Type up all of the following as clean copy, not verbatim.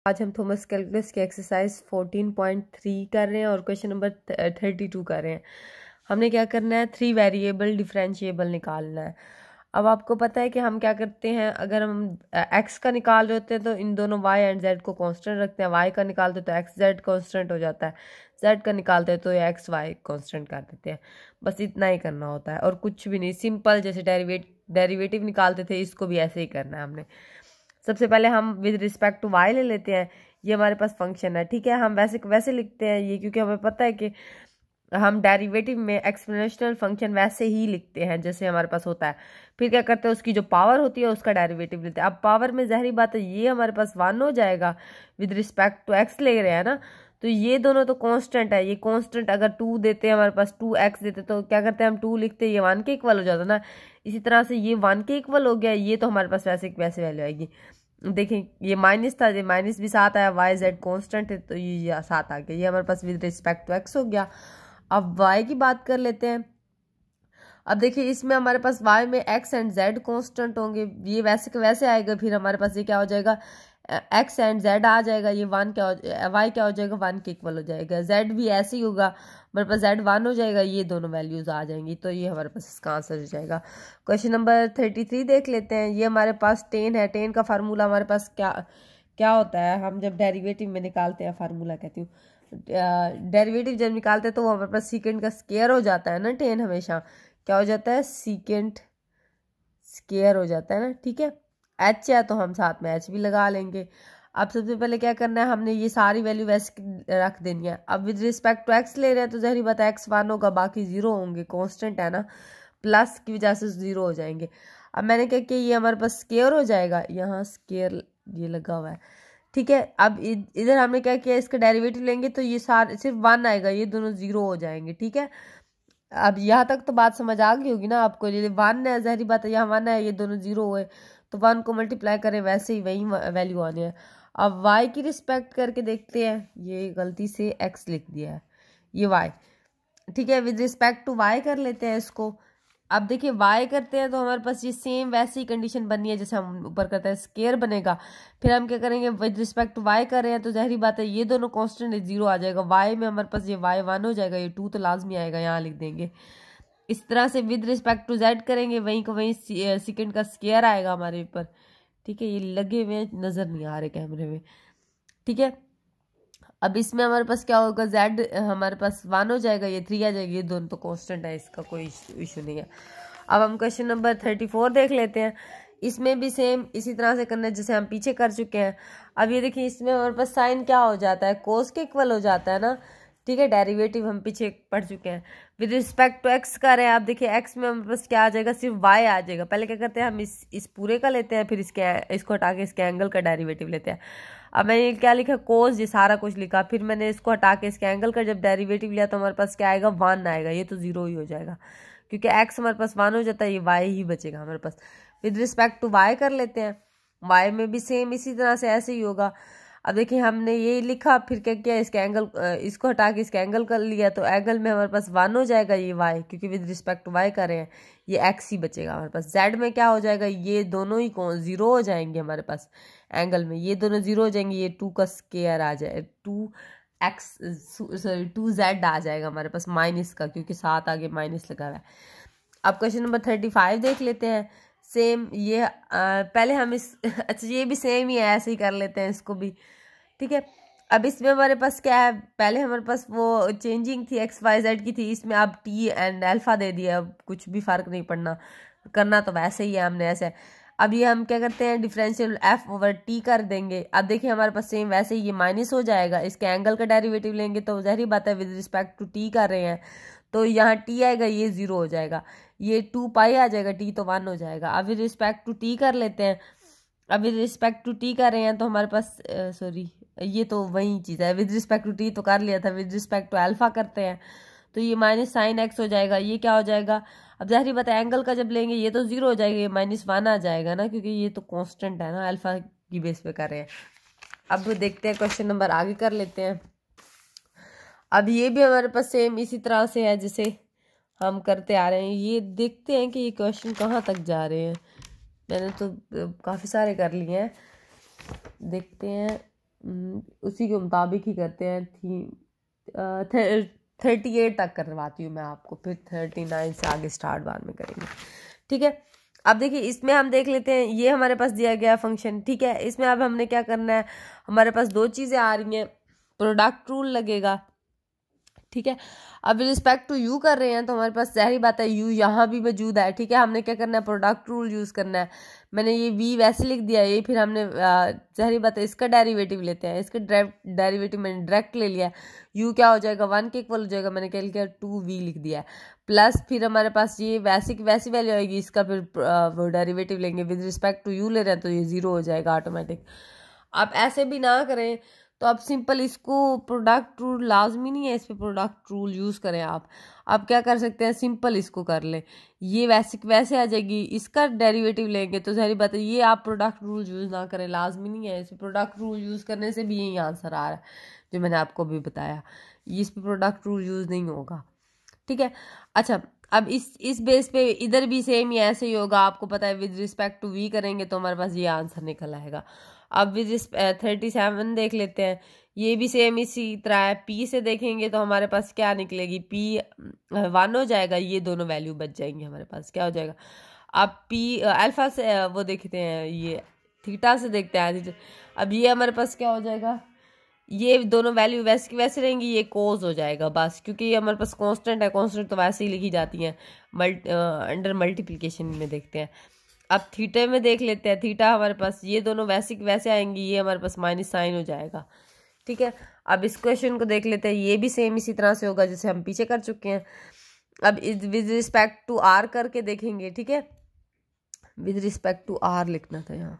आज हम Thomas calculus की एक्सरसाइज 14.3 कर रहे हैं और क्वेश्चन नंबर 32 कर रहे हैं। हमने क्या करना है, 3 वेरिएबल डिफरेंशिएबल निकालना है। अब आपको पता है कि हम क्या करते हैं, अगर हम x का निकाल रहे होते हैं तो इन दोनों y एंड z को कांस्टेंट रखते हैं। y का निकालते तो x z कांस्टेंट हो जाता है, z का निकालते हैं तो ये x y कांस्टेंट कर देते हैं। बस इतना ही करना होता है और कुछ भी नहीं, सिंपल। जैसे डेरिवेटिव निकालते थे, इसको भी ऐसे ही करना है हमने। सबसे पहले हम विद रिस्पेक्ट टू y ले लेते हैं। ये हमारे पास फंक्शन है, ठीक है। हम वैसे लिखते हैं ये, क्योंकि हमें पता है कि हम डेरिवेटिव में एक्सपोनेंशियल फंक्शन वैसे ही लिखते हैं जैसे हमारे पास होता है। फिर क्या करते हैं, उसकी जो पावर होती है उसका डेरिवेटिव लेते हैं। अब पावर में ज़ाहिर बात है ये हमारे पास 1 हो जाएगा, विद रिस्पेक्ट टू x ले रहे हैं ना, तो ये दोनों तो कांस्टेंट है। ये कांस्टेंट अगर 2 देते हैं हमारे पास, 2x देते तो क्या करते हैं हम 2 लिखते हैं, ये 1 के इक्वल हो जाता ना। इसी तरह से ये 1 के इक्वल हो गया, ये तो हमारे पास वैसे वैल्यू आएगी। देखें ये माइनस था, ये माइनस भी 7 आया, वाई जेड कॉन्स्टेंट है तो ये 7 आ गया। ये हमारे पास विद रिस्पेक्ट टू एक्स हो गया। अब y की बात कर लेते हैं। अब देखिए इसमें हमारे पास y में x एंड z कांस्टेंट होंगे, ये वैसे आएगा। फिर हमारे पास ये क्या हो जाएगा, x एंड z आ जाएगा। ये y क्या हो जाएगा, 1 के इक्वल हो जाएगा। z भी ऐसे ही होगा, हमारे पास z 1 हो जाएगा, ये दोनों वैल्यूज आ जाएंगी। तो ये हमारे पास इसका आंसर हो जाएगा। क्वेश्चन नंबर 33 देख लेते हैं। ये हमारे पास टेन है। टेन का फार्मूला हमारे पास क्या होता है, हम जब डेरिवेटिव में निकालते हैं, फार्मूला कहती हूँ, डेरिवेटिव जब निकालते हैं तो वो हमारे पास सीकेंड का स्क्वायर हो जाता है ना। टेन हमेशा क्या हो जाता है, सीकेंड स्क्वायर हो जाता है ना, ठीक है। एच है तो हम साथ में एच भी लगा लेंगे। अब सबसे पहले क्या करना है, हमने ये सारी वैल्यू वैसे रख देनी है। अब विद रिस्पेक्ट टू एक्स ले रहे हैं तो जहरी बात है एक्स 1 होगा, बाकी 0 होंगे, कांस्टेंट है ना, प्लस की वजह से 0 हो जाएंगे। अब मैंने क्या किया, ये हमारे पास स्क्वायर हो जाएगा, यहाँ स्क्वायर ये लगा हुआ है, ठीक है। अब इधर हमने क्या किया, इसका डेरिवेटिव लेंगे तो ये सारे सिर्फ 1 आएगा, ये दोनों 0 हो जाएंगे, ठीक है। अब यहाँ तक तो बात समझ आ गई होगी ना आपको। ये 1 है, जहरी बात है, यहाँ 1 है, ये दोनों 0 हुए तो 1 को मल्टीप्लाई करें, वैसे ही वही वैल्यू आनी है। अब y की रिस्पेक्ट करके देखते हैं, ये गलती से x लिख दिया है, ये y, ठीक है। विद रिस्पेक्ट टू y कर लेते हैं इसको। अब देखिए y करते हैं तो हमारे पास ये सेम वैसी कंडीशन बननी है जैसे हम ऊपर करते हैं, स्क्वायर बनेगा। फिर हम क्या करेंगे, विद रिस्पेक्ट टू y कर रहे हैं तो जहरी बात है ये दोनों कांस्टेंट है, 0 आ जाएगा। y में हमारे पास ये y 1 हो जाएगा, ये 2 तो लाजमी आएगा, यहाँ लिख देंगे। इस तरह से विद रिस्पेक्ट टू z करेंगे, वहीं को वहीं सेकेंड का स्क्वायर आएगा हमारे ऊपर, ठीक है। ये लगे हुए नजर नहीं आ रहे कैमरे में, ठीक है। अब इसमें हमारे पास क्या होगा, z हमारे पास 1 हो जाएगा, ये 3 आ जाएगी, ये दोनों तो कांस्टेंट है, इसका कोई इशू नहीं है। अब हम क्वेश्चन नंबर 34 देख लेते हैं। इसमें भी सेम इसी तरह से करना है जैसे हम पीछे कर चुके हैं। अब ये देखिए इसमें हमारे पास साइन क्या हो जाता है, कोस के इक्वल हो जाता है ना, ठीक है। डेरिवेटिव हम पीछे पढ़ चुके हैं। विद रिस्पेक्ट टू एक्स कर रहे हैं, आप देखिए एक्स में हमारे पास क्या आ जाएगा, सिर्फ वाई आ जाएगा। पहले क्या करते हैं, हम इस पूरे का लेते हैं, फिर इसको हटा के इसके एंगल का डेरिवेटिव लेते हैं। अब मैंने क्या लिखा, कोस, ये सारा कुछ लिखा। फिर मैंने इसको हटा के इसके एंगल का जब डेरिवेटिव लिया तो हमारे पास क्या आएगा, 1 आएगा, ये तो 0 ही हो जाएगा क्योंकि एक्स हमारे पास 1 हो जाता है, ये वाई ही बचेगा हमारे पास। विद रिस्पेक्ट टू वाई कर लेते हैं। वाई में भी सेम इसी तरह से ऐसे ही होगा। अब देखिए हमने ये लिखा, फिर क्या किया, इसके एंगल, इसको हटा के इसके एंगल कर लिया तो एंगल में हमारे पास 1 हो जाएगा, ये y, क्योंकि विद रिस्पेक्ट टू y कर रहे हैं, ये x ही बचेगा हमारे पास। z में क्या हो जाएगा, ये दोनों ही 0 हो जाएंगे हमारे पास एंगल में, ये दोनों 0 हो जाएंगे, ये 2 का स्क्वायर आ जाए, 2z आ जाएगा हमारे पास माइनस का, क्योंकि 7 आगे माइनस लगा हुआ है। अब क्वेश्चन नंबर 35 देख लेते हैं। सेम ये पहले हम अच्छा ये भी सेम ही है, ऐसे ही कर लेते हैं इसको भी, ठीक है। अब इसमें हमारे पास क्या है, पहले हमारे पास वो चेंजिंग थी एक्स वाई जेड की थी, इसमें अब टी एंड अल्फा दे दिया। अब कुछ भी फर्क नहीं पड़ना, करना तो वैसे ही है हमने ऐसे। अब ये हम क्या करते हैं, डिफरेंशियल एफ ओवर टी कर देंगे। अब देखिए हमारे पास सेम वैसे ही ये माइनस हो जाएगा, इसके एंगल का डेरिवेटिव लेंगे तो जहरी बात है विद रिस्पेक्ट टू टी कर रहे हैं तो यहाँ टी आएगा, ये 0 हो जाएगा, ये 2 पाई आ जाएगा, टी तो 1 हो जाएगा। अब विद रिस्पेक्ट टू टी कर लेते हैं। अब विद रिस्पेक्ट टू टी कर रहे हैं तो हमारे पास सॉरी ये तो वही चीज़ है, विद रिस्पेक्ट टू टी तो कर लिया था, विद रिस्पेक्ट टू अल्फा करते हैं तो ये माइनस साइन एक्स हो जाएगा, ये क्या हो जाएगा। अब जाहिर बात है एंगल का जब लेंगे ये तो 0 हो जाएगा, ये -1 आ जाएगा ना, क्योंकि ये तो कांस्टेंट है ना, अल्फा की बेस पे कर रहे हैं। अब देखते हैं क्वेश्चन नंबर आगे कर लेते हैं। अब ये भी हमारे पास सेम इसी तरह से है जैसे हम करते आ रहे हैं। ये देखते हैं कि ये क्वेश्चन कहाँ तक जा रहे हैं। मैंने तो काफ़ी सारे कर लिए हैं, देखते हैं। उसी के मुताबिक ही करते हैं। 38 तक करवाती हूँ मैं आपको, फिर 39 से आगे स्टार्ट बाद में करेंगे। ठीक है, अब देखिए इसमें हम देख लेते हैं, ये हमारे पास दिया गया फंक्शन। ठीक है, इसमें अब हमने क्या करना है, हमारे पास दो चीज़ें आ रही हैं, प्रोडक्ट रूल लगेगा। ठीक है, अब रिस्पेक्ट टू यू कर रहे हैं तो हमारे पास जाहिर बात है यू यहाँ भी मौजूद है। ठीक है, हमने क्या करना है, प्रोडक्ट रूल यूज़ करना है। मैंने ये वी वैसे लिख दिया, ये फिर हमने जाहिर बात है इसका डेरिवेटिव लेते हैं, इसका डेरिवेटिव मैंने डायरेक्ट ले लिया। यू क्या हो जाएगा, 1 के इक्वल हो जाएगा, मैंने क्या लिखा 2v लिख दिया है, प्लस फिर हमारे पास ये वैसी वैल्यू आएगी, इसका फिर वो डेरिवेटिव लेंगे विद रिस्पेक्ट टू यू ले रहे हैं तो ये 0 हो जाएगा ऑटोमेटिक। आप ऐसे भी ना करें तो आप सिंपल इसको प्रोडक्ट रूल लाजमी नहीं है इस पर प्रोडक्ट रूल यूज़ करें। आप क्या कर सकते हैं, सिंपल इसको कर लें, ये वैसे आ जाएगी, इसका डेरिवेटिव लेंगे तो सारी बात है, ये आप प्रोडक्ट रूल यूज़ ना करें, लाजमी नहीं है। इस पर प्रोडक्ट रूल यूज़ करने से भी यही आंसर आ रहा है जो मैंने आपको भी बताया, इस पर प्रोडक्ट रूल यूज़ नहीं होगा। ठीक है, अच्छा अब इस बेस पे इधर भी सेम ही ऐसे ही होगा। आपको पता है विद रिस्पेक्ट टू वी करेंगे तो हमारे पास ये आंसर निकल आएगा। अब विद 37 देख लेते हैं, ये भी सेम इसी तरह है। पी से देखेंगे तो हमारे पास क्या निकलेगी, पी 1 हो जाएगा, ये दोनों वैल्यू बच जाएंगी हमारे पास, क्या हो जाएगा। अब पी अल्फा से वो देखते हैं, ये थीटा से देखते हैं, अब ये हमारे पास क्या हो जाएगा, ये दोनों वैल्यू वैसे की वैसे रहेंगी, ये कोस हो जाएगा बस, क्योंकि ये हमारे पास कांस्टेंट है, कांस्टेंट तो वैसे ही लिखी जाती हैं अंडर मल्टीप्लिकेशन में देखते हैं। अब थीटा में देख लेते हैं, थीटा हमारे पास ये दोनों वैसे की वैसे आएंगी, ये हमारे पास माइनस साइन हो जाएगा। ठीक है, अब इस क्वेश्चन को देख लेते हैं, ये भी सेम इसी तरह से होगा जैसे हम पीछे कर चुके हैं। अब विद रिस्पेक्ट टू आर करके देखेंगे। ठीक है, विद रिस्पेक्ट टू आर लिखना था, यहाँ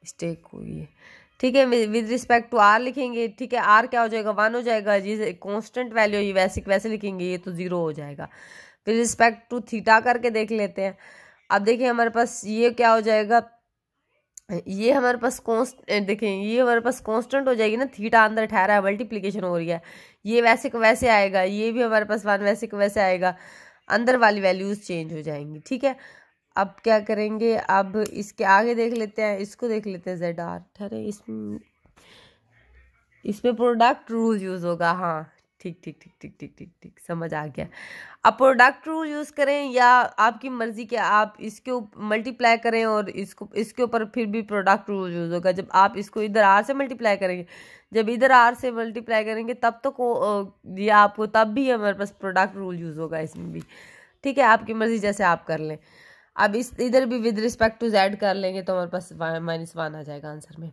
मिस्टेक हुई है। ठीक है, विद रिस्पेक्ट टू आर लिखेंगे। ठीक है, आर क्या हो जाएगा, 1 हो जाएगा, जी कांस्टेंट वैल्यू ये वैसे लिखेंगे, ये तो 0 हो जाएगा। विद रिस्पेक्ट टू थीटा करके देख लेते हैं। अब देखिए हमारे पास ये क्या हो जाएगा, ये हमारे पास देखें ये हमारे पास कांस्टेंट हो जाएगी ना, थीटा अंदर ठहरा है, मल्टीप्लिकेशन हो रही है, ये वैसे को वैसे आएगा, ये भी हमारे पास 1 वैसे को वैसे आएगा, अंदर वाली वैल्यूज चेंज हो जाएंगी। ठीक है, अब क्या करेंगे, अब इसके आगे देख लेते हैं, इसको देख लेते हैं जेड आर, ठहरे इसमें प्रोडक्ट रूल यूज होगा। हाँ ठीक समझ आ गया। अब प्रोडक्ट रूल यूज करें या आपकी मर्जी के, आप इसके मल्टीप्लाई करें और इसके ऊपर फिर भी प्रोडक्ट रूल यूज होगा। जब आप इसको इधर आर से मल्टीप्लाई करेंगे, जब इधर आर से मल्टीप्लाई करेंगे तब तो ये आपको तब भी हमारे पास प्रोडक्ट रूल यूज होगा इसमें भी। ठीक है, आपकी मर्जी जैसे आप कर लें। अब इधर भी विद रिस्पेक्ट टू जेड कर लेंगे तो हमारे पास -1 आ जाएगा आंसर में।